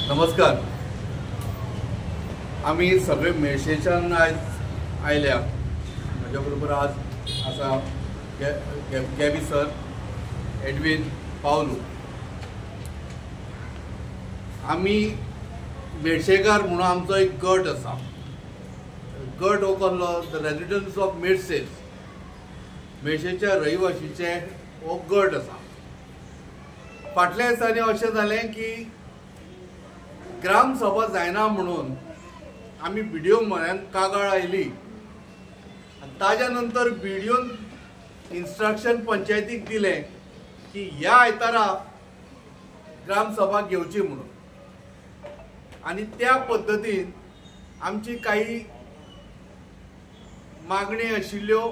नमस्कार. आम्ही सगळे मेळशेच्यान आज आयल्या. माझ्या बरोबर आज आसा गॅबी सर, एडविन, पावलू. आम्ही मेळशेकार म्हणून आमचो एक गट आसा. गट हो कसलो, द रेजिडेंट्स ऑफ मेळशेज, मेळशेच्या रहिवाशीचे हो गट आसा. फाटल्या दिसांनी अशें जालें की ग्रामसभा जायना म्हणून आमी बिडिओ म्हऱ्यान कागाळ आयली. ताज्या नंतर बिडिओन इन्स्ट्रक्शन पंचायतीक दिलें की ह्या आयतारा ग्रामसभा घेवची म्हणून. आणि त्या पद्दतीन आमची काही मागणी आशिल्ल्यो,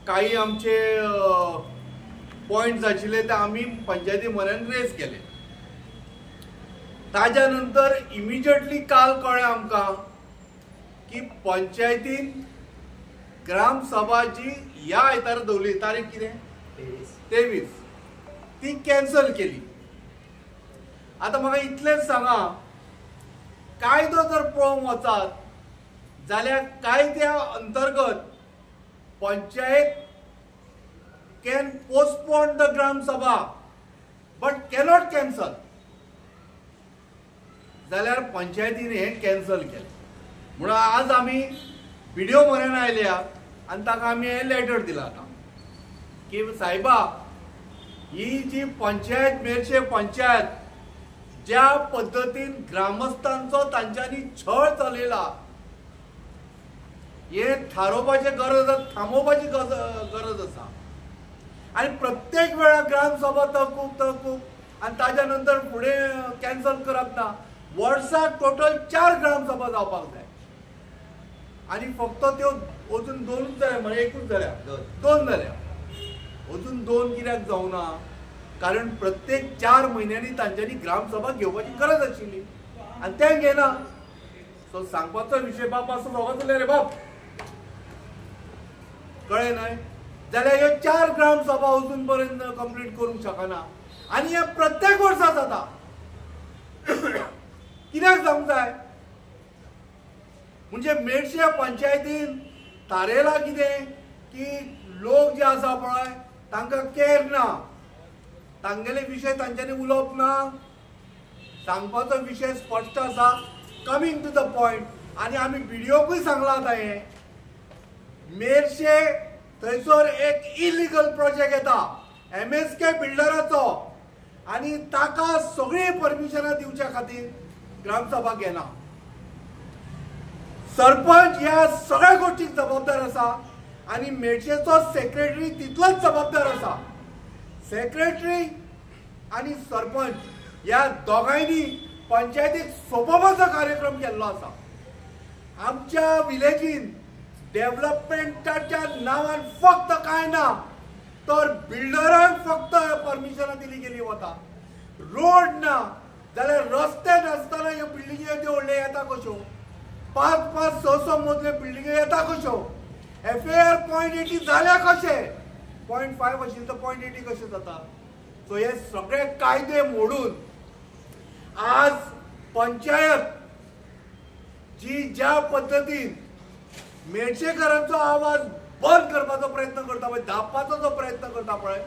काही आमचे पॉइंट्स आशिल्ले ते आमी पंचायती म्हऱ्यान रेज केले. ताज्या नंतर इमिजिएटली काल कळ्ळें आमकां की पंचायतीन ग्रामसभा जी ह्या आयतारा दवरली, तारीख कितें 23, ती कॅन्सल केली. आतां म्हाका इतलेंच सांगा, कायदो जर पळोवंक वचात जाल्यार कायद्या अंतर्गत panchayat can postpone the gram sabha but cannot cancel. जाल्यार पंचायतीन हें कॅन्सल केलें. म्हणून आज आमी बिडिओ म्हऱ्यान आयल्या आनी ताका आमी हें लेटर दिलां आतां की सायबा, ही जी पंचायत, मेळशे पंचायत ज्या पद्दतीन ग्रामस्थांचो तांच्यांनी छळ चलयला, हें थारोवपाची गरज, थांबोवपाची गरज आसा. आनी प्रत्येक वेळार ग्रामसभा तहकूब आनी ताज्या नंतर फुडें कॅन्सल करप ना. वर्साक टोटल 4 ग्रामसभा जावपाक जाय आनी फक्त त्यो अजून 2च जाल्या, म्हणजे एकूच जाल्या, 2 जाल्या. अजून 2 कित्याक जावना? कारण प्रत्येक 4 म्हयन्यांनी तांच्यांनी ग्रामसभा घेवपाची गरज आशिल्ली आनी ते घेना. सो सांगपाचो विशय बाप असो दोगांचो रे बाप, कळ्ळें न्हय? जाल्यार ह्यो 4 ग्रामसभा अजून पर्यंत कंप्लीट करूंक शकना आनी हे प्रत्येक वर्सा जाता. कित्याक जावंक जाय? म्हणजे मेळशे पंचायतीन थारयलां कितें की लोक जे आसा पळय तांकां केअर ना, तांगेले विशय तांच्यांनी उलोवप ना. सांगपाचो विशय स्पश्ट आसा, कमिंग टू द पॉयंट. आनी आमी बिडिओकूय सांगलां आतां हें. मेळशे थंयसर एक इलिगल प्रोजेक्ट येता MSK बिल्डराचो आनी ताका सगळी परमिशनां दिवच्या खातीर ग्रामसभा घेना. सरपंच ह्या सगळ्या गोष्टीक जबाबदार आसा आनी मेळशेचो सेक्रेटरी तितलोच जबाबदार आसा. सेक्रेटरी आनी सरपंच ह्या दोगांयनी पंचायतीक सोंपोवपाचो कार्यक्रम केल्लो आसा. आमच्या विलेजीन डेव्हलपमेंटाच्या नांवान फक्त कांय ना, तर बिल्डरांक फक्त परमिशनां दिली गेली वता. रोड ना जाल्यार रस्ते नासतना ह्यो बिल्डिंगी येद्यो व्हडल्यो येता कश्यो? 5-5, 6 मजल्यो बिल्डिंगी येता कश्यो? FAR 0.80 जाल्या कशे? 0.5 आशिल्ले तर 0.80 कशें जाता? सो हे सगळे कायदे मोडून आज पंचायत जी ज्या पद्दतीन मेळशेकारांचो आवाज बंद करपाचो प्रयत्न करता पळय, धांपपाचो जो प्रयत्न करता पळय,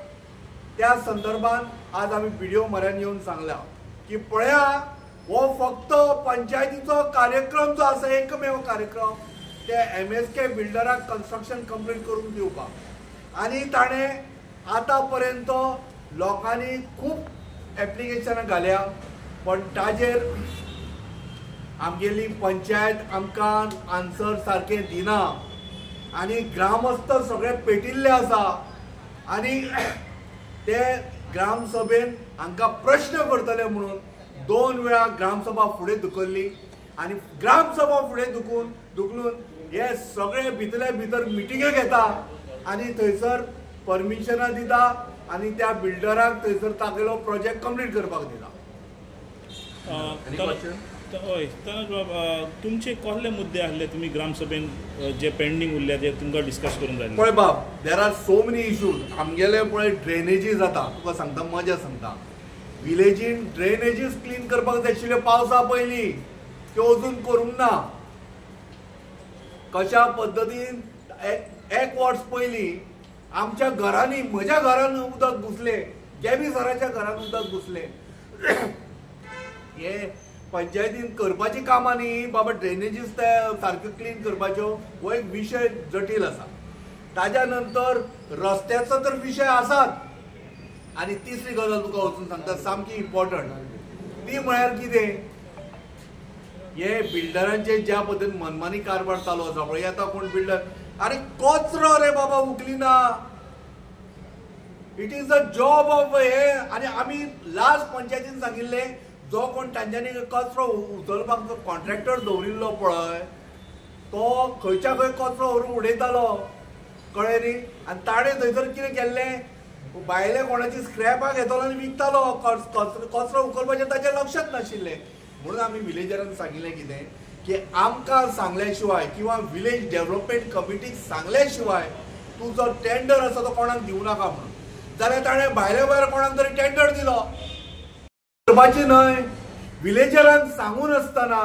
त्या संदर्भान आज आमी बिडिओ म्हऱ्यान येवन सांगल्या की पळया, हो फक्त पंचायतीचो कार्यक्रम जो आसा, एकमेव कार्यक्रम, ते MSK बिल्डराक कन्स्ट्रक्शन कंप्लीट करून दिवपाक. आनी ताणें आतां पर्यंत लोकांनी खूब एप्लिकेशनां घाल्या, पण ताजेर आमगेली पंचायत आमकां आन्सर सारकें दिना आनी ग्रामस्थ सगळे पेटिल्ले आसा. आनी ते ग्रामसभेन हांकां प्रश्न करतले म्हणून 2 वेळा ग्रामसभा फुडें धुकल्ली आनी ग्रामसभा फुडें धुकलून हे सगळे भितले भितर मिटिंगे घेता आनी थंयसर परमिशनां दिता आनी त्या बिल्डराक थंयसर तागेलो प्रोजेक्ट कंप्लीट करपाक दिता. हय, तानूच बाब, तुमचे कसले मुद्दे आसले तुम्ही ग्रामसभेन जे पेंडिंग उरले ते तुमकां डिस्कस करूंक जाय? पळय बाब, there are so many issues. आमगेले पळय ड्रेनेजी जाता, तुका सांगता, मजा सांगता. विलेजीन ड्रेनेजीस क्लीन करपाक जाय आशिल्ले पावसा पयलीं त्यो अजून करूंक ना. कशा पद्दतीन एक वर्स पयलीं आमच्या घरांनी म्हज्या घरान उदक घुसले, गेबी सराच्या घरान उदक घुसले. हे पंचायतीन करपाची कामां न्ही बाबा, ड्रेनेजीस सारक्यो क्लीन करपाच्यो हो एक विशय जटील आसा. ताज्या नंतर रस्त्याचो तर विशय आसाच. आनी तिसरी गजाल तुका वचून सांगता सामकी इम्पॉर्टंट, ती म्हळ्यार कितें, हे बिल्डरांचे ज्या पद्दतीन मनमानी कारभार चालू आसा पळय. आतां कोण बिल्डर, अरे कचरो रे बाबा उखली ना. It is a job of हे. आनी आमी लास्ट पंचायतीन सांगिल्ले जो कोण तांच्यांनी कचरो उचलपाक जो कॉन्ट्रॅक्टर दवरिल्लो पळय तो खंयच्या खंय कचरो व्हरून उडयतालो, कळ्ळें न्ही. आनी ताणें थंयसर कितें केल्लें, भायले कोणाची स्क्रॅपाक येतालो आनी विकतालो. कचरो उखलपाचें ताचें लक्षच नाशिल्लें. म्हणून आमी विलेजरांक सांगिल्लें कितें की आमकां सांगल्या शिवाय किंवा विलेज डेव्हलपमेंट कमिटीक सांगल्या शिवाय तूं जो टेंडर आसा तो कोणाक दिवं नाका म्हणून. जाल्यार ताणें भायल्या भायर कोणाक तरी टेंडर दिलो. करपाची न्हय. विलेजरांक सांगून आसतना,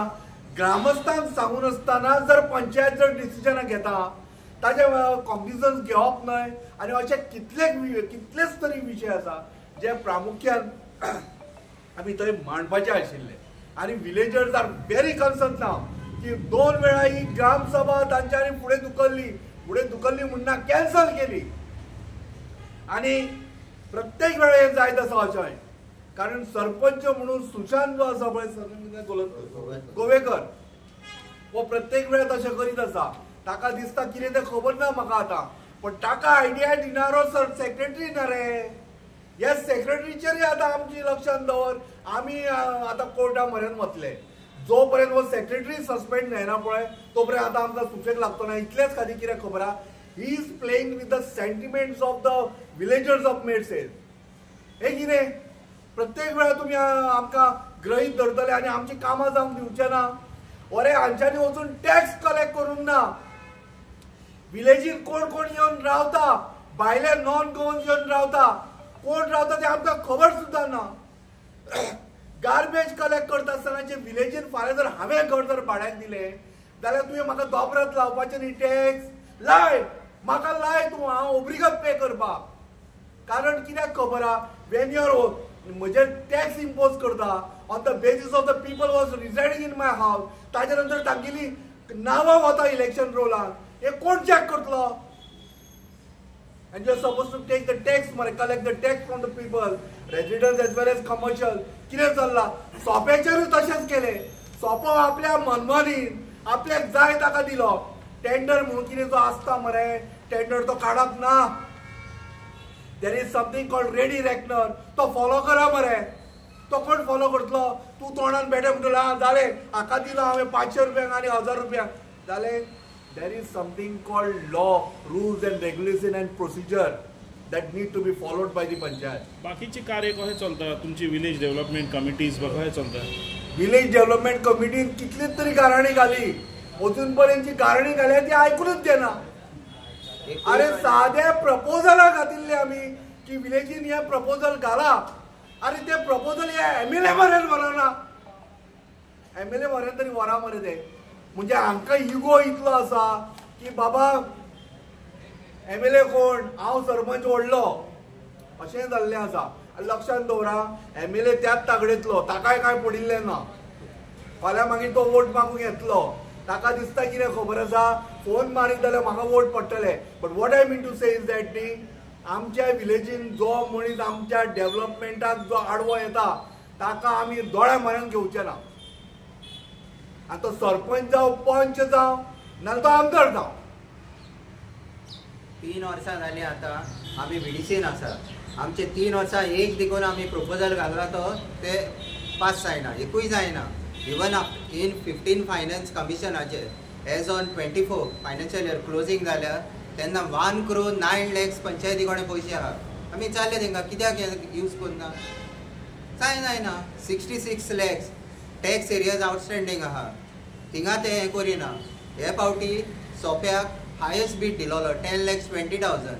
ग्रामस्थांक सांगून आसतना जर पंचायत जर डिसिजनां घेता ताचे कॉग्निजन्स घेवप न्हय. आनी अशे कितलेच तरी विशय आसा जे प्रामुख्यान आमी थंय मांडपाचे आशिल्ले. आनी विलेजर्स आर व्हेरी कन्सर्न नाव की 2 वेळा ही ग्रामसभा तांच्यांनी फुडें धुकल्ली म्हणना कॅन्सल केली. आनी प्रत्येक वेळा हे जायत आसा अशें, कारण सरपंच म्हणून सुशांत जो आसा पळय गोवेकर हो प्रत्येक वेळा तशें करीत आसा. ताका दिसता कितें तें खबर ना म्हाका आतां, पण ताका आयडिया दिनारो सेक्रेटरी ना रे. ह्या सेक्रेटरीचेर आतां आमची लक्षांत दवर. आमी आतां कोर्टा पर्यंत वतले. जो पर्यंत हो सेक्रेटरी सस्पेंड जायना पळय तो पर्यंत आतां आमकां सुशेग लागतो ना. इतलेच खातीर कितें खबर आहा, he is playing with the sentiments of the villagers of Medsel. हे कितें प्रत्येक वेळा तुमी आमकां ग्रहीत धरतले आनी आमची कामां जावंक दिवचे ना. अरे हांच्यांनी वचून टॅक्स कलेक्ट करूंक ना. विलेजीन कोण कोण येवन रावता, भायले नॉन गोवन्स येवन रावता, कोण रावता ते आमकां खबर सुद्दां ना. गार्बेज कलेक्ट करता आसतना जे विलेजीन फाल्यां जर हांवें घर जर भाड्याक दिलें जाल्यार तुवें म्हाका दोबरात लावपाचें न्ही टॅक्स. लाय म्हाका लाय तूं, हांव ओब्रिगेट पे करपाक. कारण कित्याक खबर आहा, वेन युअर म्हजे टॅक्स इम्पोज करता on the basis of the people was residing in my house, ताजे नंतर तांगेली नांवां वता इलेक्शन रोलान. हे कोण चॅक करतलो? And you're supposed to take the tax, collect the tax from the people, residents as well as commercial. कितें चल्ला? सोप्याचेरूय तशेंच केलें. सोपो आपल्या मनमानीन आपल्याक जाय ताका दिलो. टेंडर म्हणून कितें जो आसता मरे, टेंडर तो काडप ना. There is something called ready reckoner, तो फॉलो करा मरे. तो कोण फॉलो करतलो? तूं तोंडान बेटे म्हणटलो जालें, हाका दिलो हांवें 500 रुपयांक आनी 1000 रुपयांक जालें. There is something called law, rules and regulation and procedure that need to be followed by the panchayat. बाकीची कार्य कशें चलता तुमची विलेज डेव्हलपमेंट कमिटीज कशें चलता? विलेज डेव्हलपमेंट कमिटीन कितलीच तरी गाराणी घाली, अजून पर्यंतची गाराणी घाल्या ती आयकूनच देना. अरे साध्या प्रपोजला घातिल्ले आमी की विलेजीन हे प्रपोजल घाला. अरे ते प्रपोजल हे MLA मरेन व्हरना. MLA मरेन तरी व्हरा मरे ते. म्हणजे हांकां इगो इतलो आसा की बाबा MLA कोण, हांव सरपंच व्हडलो अशें जाल्लें आसा. लक्षांत दवरा, MLA त्याच तागडेतलो, ताकाय कांय पडिल्लें ना. फाल्यां मागीर तो वोट मागूंक येतलो, ताका दिसता कितें खबर आसा, फोन मारीत जाल्यार म्हाका वोट पडटले. But what I mean to say is that न्ही, आमच्या विलेजीन जो मनीस आमच्या डेव्हलपमेंटाक जो आडवो येता ताका आमी दोळ्या म्हऱ्यान घेवचे ना. आनी तो सरपंच जावं, पंच जावं, नाल्यार तो आमदार जावं. 3 वर्सां जालीं आतां आमी विडीसीन आसा. आमचे 3 वर्सां एक देखून आमी प्रपोजल घालला तो ते पास जायना, एकूय जायना. इवन इन 15 फायनान्स कमिशनाचे as on 24 financial year closing जाल्यार तेन्ना 1 crore 9 lakhs पंचायती कोणे पयशे आहा. आमी चालले तेंकां कित्याक यूज करना, जायना. 66 lakhs टॅक्स एरियाज आउटस्टँडींग आहा, थिंगा ते हें करिना. हे फावटी सोप्याक हायेस्ट बीट दिलोलो 10,20,000.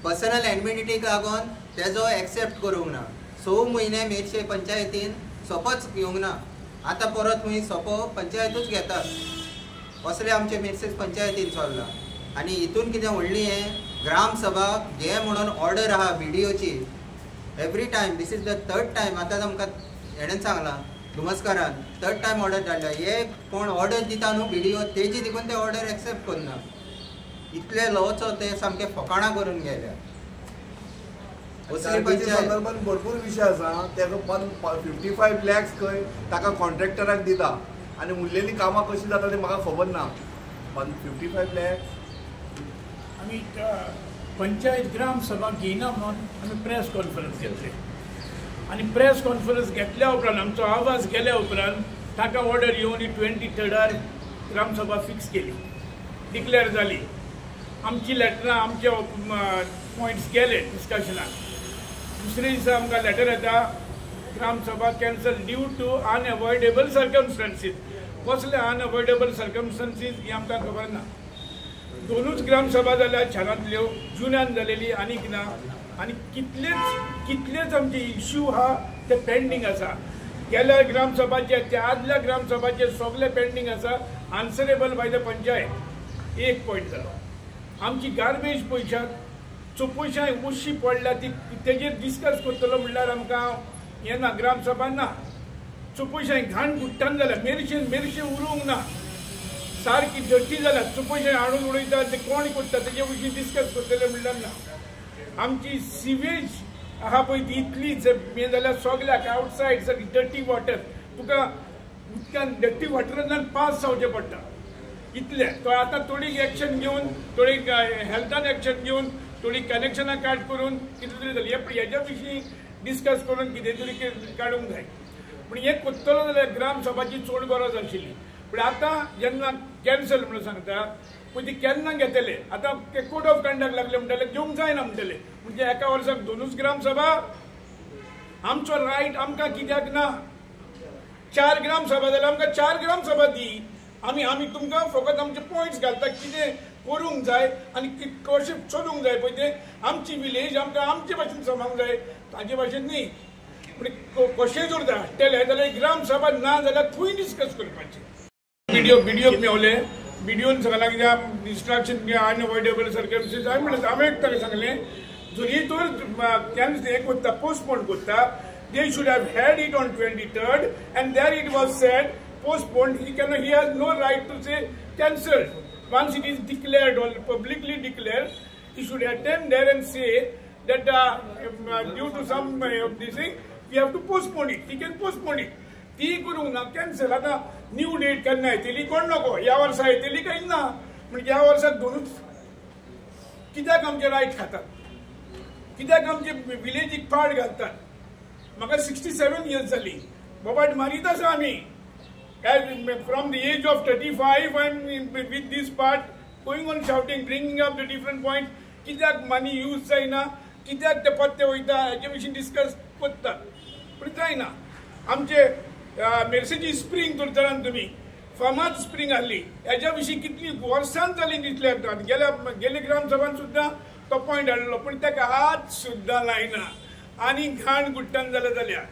पर्सनल एडमिनिटीक लागून तेजो एक्सेप्ट करूंक ना. 6 म्हयने मेटशे पंचायतीन सोंपच येवंक ना. आतां परत खंय सोंपो पंचायतूच घेतात असले आमचे मेटशे पंचायतीन चल्ला. आनी हितून कितें व्हडली हें ग्रामसभा घे म्हणून ऑर्डर आहा BDOची every time. This is the 3rd time. आतां आमकां हेणेन सांगलां दुमस्कारान 3rd टायम ऑर्डर धाडल्या. हे कोण ऑर्डर दिता न्हू BDO तेजी देखून ते ऑर्डर एक्सेप्ट करना. इतले लोचो ते सामके फकाणां करून गेल्या. संदर्भात भरपूर विषय आसा. तेका 55 lakhs खंय ताका कॉन्ट्रॅक्टराक दिता आनी उरलेली कामां कशी जाता ते म्हाका खबर ना. 55 lakhs आम्ही पंचायत ग्राम सभा घेयना म्हणून आम्ही प्रेस कॉन्फरन्स घेतली आणि प्रेस कॉन्फरन्स घेतल्या उपरांत आमचो आवाज गेल्या उपरांत ताका ऑर्डर येवन 23rd ग्रामसभा फिक्स केली, डिक्लेअर जाली. आमची लेटरां आमचे पॉयंट्स गेले डिस्कशनाक. दुसरे दिसा आमकां लेटर येता ग्रामसभा कॅन्सल ड्यू टू अनएवॉयडेबल सर्कमस्टन्सीस. कसले अनएवॉयडेबल सर्कमस्टन्सीस ही आमकां खबर ना. 2च ग्रामसभा जाल्या शारांतल्यो, जुन्यान जालेली आनीक ना. आनी कितलेच आमचे इश्यू आहा ते पेंडींग आसा. गेल्या ग्रामसभाचे त्या आदल्या ग्रामसभाचे सगळे पेंडींग आसा. Answerable by the panchayat. एक पॉयंट जालो. आमची गार्बेज पयशां चोपयशां उशी पडल्या ती तेजेर डिस्कस करतलो म्हणल्यार आमकां हें ना, ग्रामसभा ना. चोपयशां घाण गुट्टान जाल्या, मेरशे उरूंक ना. सारकी डर्टी जाल्या, चोपयशां हाडून उडयता ते कोण करता तेजे विशीं डिस्कस करतले म्हणल्यार ना. आमची सिवेज आहा पळय ती इतलीच हें जाल्यार सगल्याक आवटसायड सगळी डर्टी वॉटर. तुका उदकान डर्टी वॉटरांतल्यान पास जावचें पडटा इतले. तो आतां थोडी एक्शन घेवन, थोडी हेल्थान एक्शन घेवन, थोडी कनेक्शनां काट करून कितें तरी जाली. हेज्या विशीं डिस्कस करून कितें तरी काडूंक जाय. पूण हें कोत्तलो जाल्यार ग्रामसभाची चड गरज आशिल्ली. पूण आतां जेन्ना कॅन्सल म्हणून सांगता पळय ती केन्ना घेतले. आतां ते कोड ऑफ कंडक्ट लागले म्हणटले घेवंक जायना म्हणटले. म्हणजे एका वर्साक 2च ग्रामसभा. आमचो रायट आमकां कित्याक ना? 4 ग्रामसभा जाल्यार आमकां 4 ग्रामसभा दी. आमी तुमकां फकत आमचे पॉयंट्स घालता कितें करूंक जाय आनी कशें चलूंक जाय पळय ते. आमची विलेज आमकां आमचे भाशेन सांबाळूंक जाय, ताजे भाशेन न्ही. पूण कशें जर धाडटले जाल्यार ग्रामसभा ना जाल्यार थंय डिस्कस करपाचें. BDOक मेवले. BDOन सांगलां कित्याक डिस्ट्रक्शन अनएवॉयडेबल सर्कमस्टन्सीस. हांवें ताका सांगलें जरी तर कॅन्सल हें करता, पोस्टपोन करता, they should have had it on 23rd and there it was said postponed. He has no right to say cancelled. Once it is declared or publicly declared, he should attend there and say that due to some of this thing we have to postpone it. He can postpone it. ती करूंक ना, cancel. आतां new date केन्ना येतली कोण नको. ह्या वर्सा येतली काय ना. म्हणजे ह्या वर्साक 2च कित्याक आमचे रायट खातात, कित्याक आमचे विलेजीक पाड घालतात. म्हाका 67 years जाली. बोबाट मारीत आसा आमी. From the age of 35 I am with this part going on shouting, bringing up the different points. कित्याक मनी यूज जायना, कित्याक ते पत्ते वयता हेजे विशीं डिस्कस करतात. पूण जायना. आमचे मेर्सेची स्प्रिंग धरतल्यान तुमी फामाद स्प्रिंग आहली हेज्या विशीं कितली वर्सां जाली दिसले. गेले ग्रामसभान सुद्दां तो पॉयंट हाडलो पूण ताका हात सुद्दां लायना. आनी घाण गुट्टान जाल्यार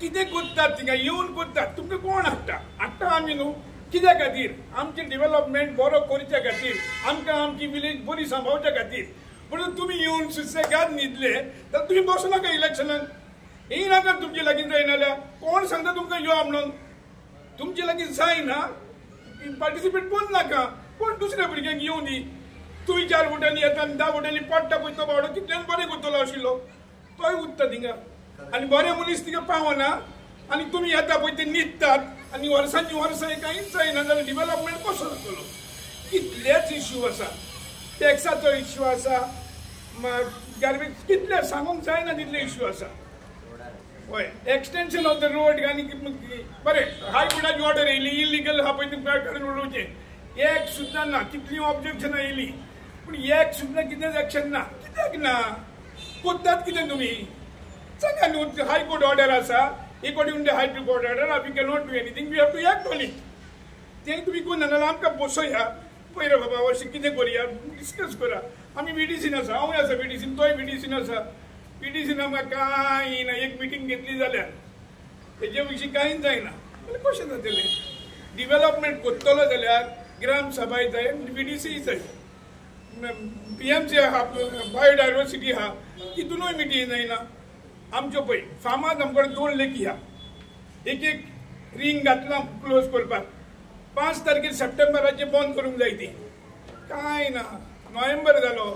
कितें कोत्तात थिंगा येवन कोत्तात. तुमकां कोण हाडटा आमी न्हू. कित्या खातीर? आमचे डेव्हलपमेंट बरो करच्या खातीर, आमकां आमची विलेज बरी सांबाळच्या खातीर. म्हणून तुमी येवन सुसेगाद न्हिदले तर तुमी बसूं नाका इलेक्शनान. येय नाका तुमचे लागीं जायना जाल्यार. कोण सांगता तुमकां यो म्हणून? तुमचे लागीं जायना पार्टिसिपेट कोण नाका. कोण दुसऱ्या भुरग्यांक येवं दी. तुवें 4 वोटांनी येता आनी 10 वोटांनी पडटा पळय तो बावडो कितल्यान बरें करतलो आशिल्लो तोय उरता थिंगा. आनी बरे मनीस थिंगा पावना आनी तुमी येता पळय ते न्हिदतात आनी वर्सांनी वर्सां कांयच जायना जाल्यार डेव्हलपमेंट कसो जातलो. कितलेच इश्यू आसा. टॅक्साचो इश्यू आसा, गार्बेज कितले सांगूंक जायना तितले इश्यू आसा. हय, एक्सटेंशन ऑफ द रोड आनी बरें हायकोर्टाची ऑर्डर येयली इलिगल आहा पळय तुमकां काडून उडोवचें. एक सुद्दां ना. कितलीं ऑब्जेक्शनां येयली पूण एक सुद्दां कितेंच एक्शन ना. कित्याक ना? कोत्तात कितें तुमी? सांगा न्हू. हायकोर्ट ऑर्डर आसा. According to the high court order we can not do anything. We have to act on it. तें तुमी कोण ना आमकां बसया पळय रे बाबा अशें कितें करुया डिस्कस करा. आमी BDCन आसा, हांवूय आसा BDCन, तोय BDCन आसा. PDCन आमकां कांय ना, एक मिटींग घेतली जाल्यार तेजे विशीं कांयच जायना. जाल्यार कशें जातलें? डिवेलपमेंट करतलो जाल्यार ग्राम सभाय जाय, PDC जाय, PMC आहा, बायोडायवर्सिटी आहा, तितूनय मिटींग जायना. आमच्यो पळय फामाद आमकडे 2 लेकी आहा, एक रिंग घातला क्लोज करपाक. 5 तारखेर सप्टेंबराचे बंद करूंक जाय ती. कांय ना, नोव्हेंबर जालो,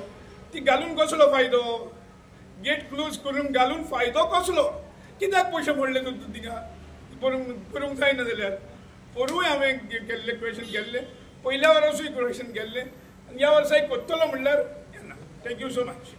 ती घालून कसलो फायदो? गेट क्लोज करून घालून फायदो कसलो? कित्याक पयशे मोडले तूं तिका करूंक जायना जाल्यार? पोरूय हांवें केल्ले क्वेशन केल्ले, पयल्या वर्सूय क्वेशन केल्ले, आनी ह्या वर्साय करतलो म्हणल्यार येना. Thank you so much.